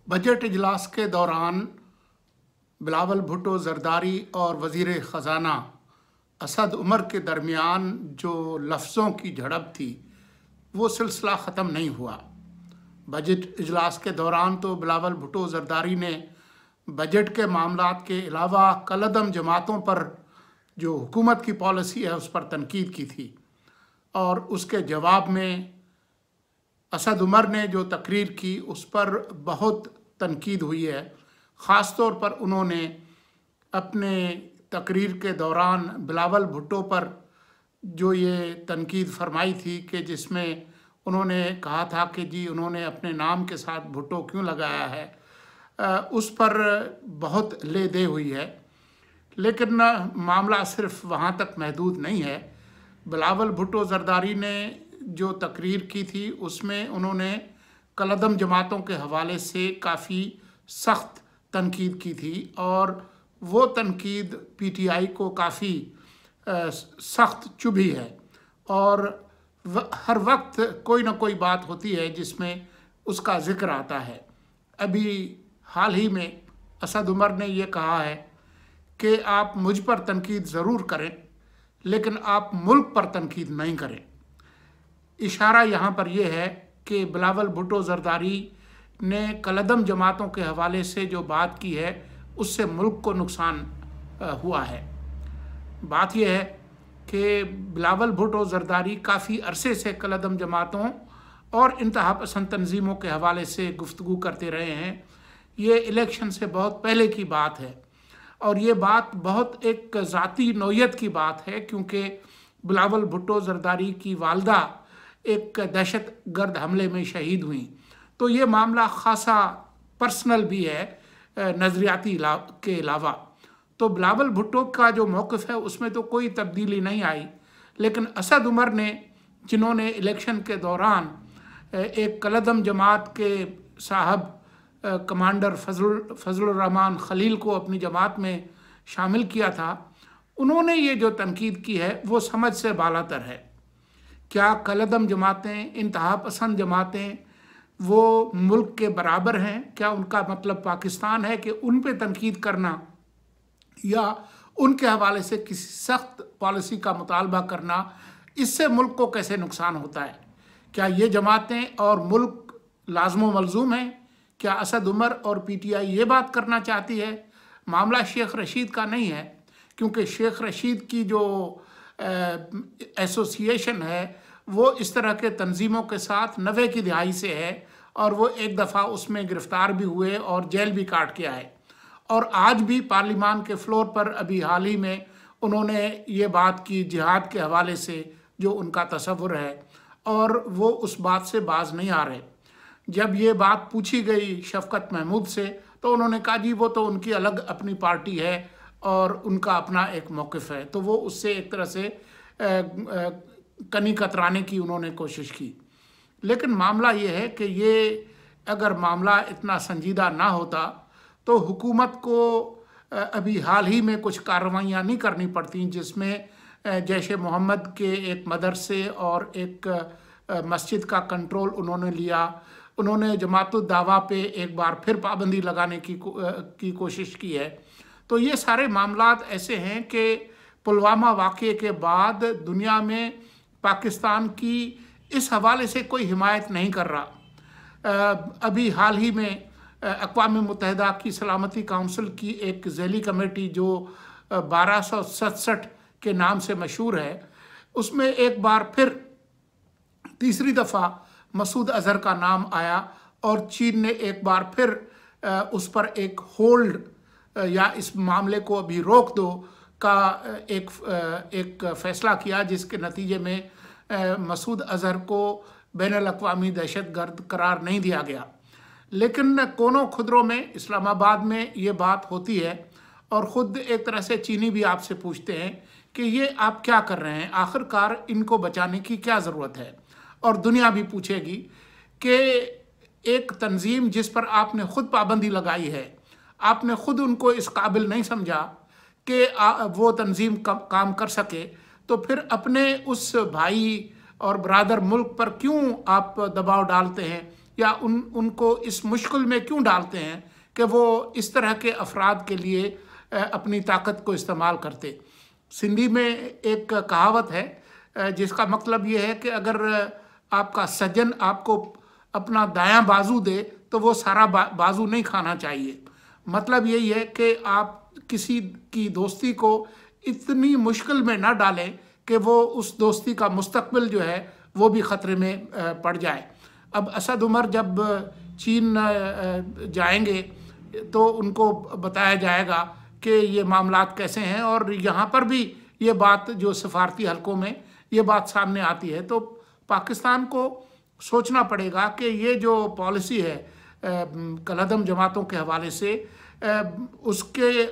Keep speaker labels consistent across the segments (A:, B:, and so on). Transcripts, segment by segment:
A: Budget इजलास के दौरान बिलावल भुट्टो जरदारी और वज़ीर ख़जाना असद उमर के दरमियान जो लफ्ज़ों की झड़प थी वो सिलसिला ख़त्म नहीं हुआ। बजट इजलास के दौरान तो बिलावल भुट्टो जरदारी ने बजट के मामलात के अलावा कलअदम जमातों पर जो हुकूमत की पॉलिसी है उस पर तनकीद की थी, और उसके जवाब में असद उमर ने जो तकरीर की उस पर बहुत तनकीद हुई है। ख़ास तौर पर उन्होंने अपने तकरीर के दौरान बिलावल भुट्टो पर जो ये तनकीद फरमाई थी कि जिसमें उन्होंने कहा था कि जी उन्होंने अपने नाम के साथ भुट्टो क्यों लगाया है, उस पर बहुत ले दे हुई है। लेकिन मामला सिर्फ वहाँ तक महदूद नहीं है। बिलावल भुट्टो जरदारी ने जो तकरीर की थी उसमें उन्होंने कलअदम जमातों के हवाले से काफ़ी सख्त तनकीद की थी, और वो तनकीद पीटीआई को काफ़ी सख्त चुभी है। और हर वक्त कोई ना कोई बात होती है जिसमें उसका ज़िक्र आता है। अभी हाल ही में असद उमर ने ये कहा है कि आप मुझ पर तनकीद ज़रूर करें लेकिन आप मुल्क पर तनकीद नहीं करें। इशारा यहाँ पर यह है कि बिलावल भुट्टो जरदारी ने कलअदम जमातों के हवाले से जो बात की है उससे मुल्क को नुकसान हुआ है। बात यह है कि बिलावल भुट्टो जरदारी काफ़ी अरसे से कलअदम जमातों और इंतहा पसंद तंजीमों के हवाले से गुफ्तगू करते रहे हैं। ये इलेक्शन से बहुत पहले की बात है, और ये बात बहुत एक ज़ाती नौयत की बात है, क्योंकि बिलावल भुट्टो जरदारी की वालदा एक दहशत गर्द हमले में शहीद हुई। तो ये मामला खासा पर्सनल भी है नज़रियाती के अलावा। तो बिलावल भुट्टो का जो मौक़िफ़ है उसमें तो कोई तब्दीली नहीं आई, लेकिन असद उमर ने, जिन्होंने इलेक्शन के दौरान एक कलअदम जमात के साहब कमांडर फजलुर रहमान खलील को अपनी जमात में शामिल किया था, उन्होंने ये जो तनकीद की है वो समझ से बालातर है। क्या कलअदम जमातें, इंतहा पसंद जमातें वो मुल्क के बराबर हैं? क्या उनका मतलब पाकिस्तान है कि उन पे तनकीद करना या उनके हवाले से किसी सख्त पॉलिसी का मुतालबा करना, इससे मुल्क को कैसे नुकसान होता है? क्या ये जमातें और मुल्क लाज़िम मलज़ूम हैं? क्या असद उमर और पीटीआई ये बात करना चाहती है? मामला शेख रशीद का नहीं है, क्योंकि शेख रशीद की जो एसोसिएशन है वो इस तरह के तंजीमों के साथ 90 की दिहाई से है, और वो एक दफ़ा उसमें गिरफ़्तार भी हुए और जेल भी काट के आए। और आज भी पार्लिमान के फ्लोर पर अभी हाल ही में उन्होंने ये बात की जिहाद के हवाले से जो उनका तसव्वुर है, और वो उस बात से बाज नहीं आ रहे। जब ये बात पूछी गई शफकत महमूद से तो उन्होंने कहा जी वो तो उनकी अलग अपनी पार्टी है और उनका अपना एक मौक़िफ़ है। तो वो उससे एक तरह से कनी कतराने की उन्होंने कोशिश की। लेकिन मामला ये है कि ये अगर मामला इतना संजीदा ना होता तो हुकूमत को अभी हाल ही में कुछ कार्रवाइयाँ नहीं करनी पड़ती, जिसमें जैश ए मोहम्मद के एक मदरसे और एक मस्जिद का कंट्रोल उन्होंने लिया। उन्होंने जमातुद दावा पे एक बार फिर पाबंदी लगाने की कोशिश की है। तो ये सारे मामलात ऐसे हैं कि पुलवामा वाक़े के बाद दुनिया में पाकिस्तान की इस हवाले से कोई हिमायत नहीं कर रहा। अभी हाल ही में अक़वाम मुत्तहिदा की सलामती काउंसिल की एक ज़ैली कमेटी जो 1267 के नाम से मशहूर है, उसमें एक बार फिर तीसरी दफ़ा मसूद अज़हर का नाम आया, और चीन ने एक बार फिर उस पर एक होल्ड या इस मामले को अभी रोक दो का एक फ़ैसला किया, जिसके नतीजे में मसूद अज़हर को बैनुल अक़वामी दहशतगर्द करार नहीं दिया गया। लेकिन कोनों खुदरों में इस्लामाबाद में ये बात होती है, और ख़ुद एक तरह से चीनी भी आपसे पूछते हैं कि ये आप क्या कर रहे हैं, आखिरकार इनको बचाने की क्या ज़रूरत है। और दुनिया भी पूछेगी कि एक तंजीम जिस पर आपने ख़ुद पाबंदी लगाई है, आपने ख़ुद उनको इस काबिल नहीं समझा कि वो तंजीम काम कर सके, तो फिर अपने उस भाई और बरादर मुल्क पर क्यों आप दबाव डालते हैं या उनको इस मुश्किल में क्यों डालते हैं कि वो इस तरह के अफराद के लिए अपनी ताकत को इस्तेमाल करते। सिंधी में एक कहावत है जिसका मतलब ये है कि अगर आपका सज्जन आपको अपना दायां बाजू दे तो वो सारा बाजू नहीं खाना चाहिए। मतलब यही है कि आप किसी की दोस्ती को इतनी मुश्किल में ना डालें कि वो उस दोस्ती का मुस्तकबिल जो है वो भी ख़तरे में पड़ जाए। अब असद उमर जब चीन जाएंगे तो उनको बताया जाएगा कि ये मामलात कैसे हैं, और यहाँ पर भी ये बात जो सफारती हलकों में ये बात सामने आती है। तो पाकिस्तान को सोचना पड़ेगा कि ये जो पॉलिसी है कलअदम जमातों के हवाले से उसके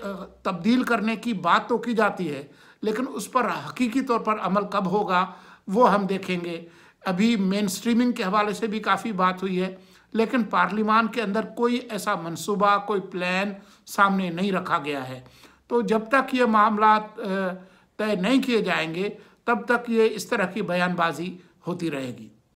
A: तब्दील करने की बात तो की जाती है, लेकिन उस पर हकीकी तौर पर अमल कब होगा वो हम देखेंगे। अभी मेन स्ट्रीमिंग के हवाले से भी काफ़ी बात हुई है, लेकिन पार्लिमान के अंदर कोई ऐसा मंसूबा, कोई प्लान सामने नहीं रखा गया है। तो जब तक ये मामला तय नहीं किए जाएंगे तब तक ये इस तरह की बयानबाजी होती रहेगी।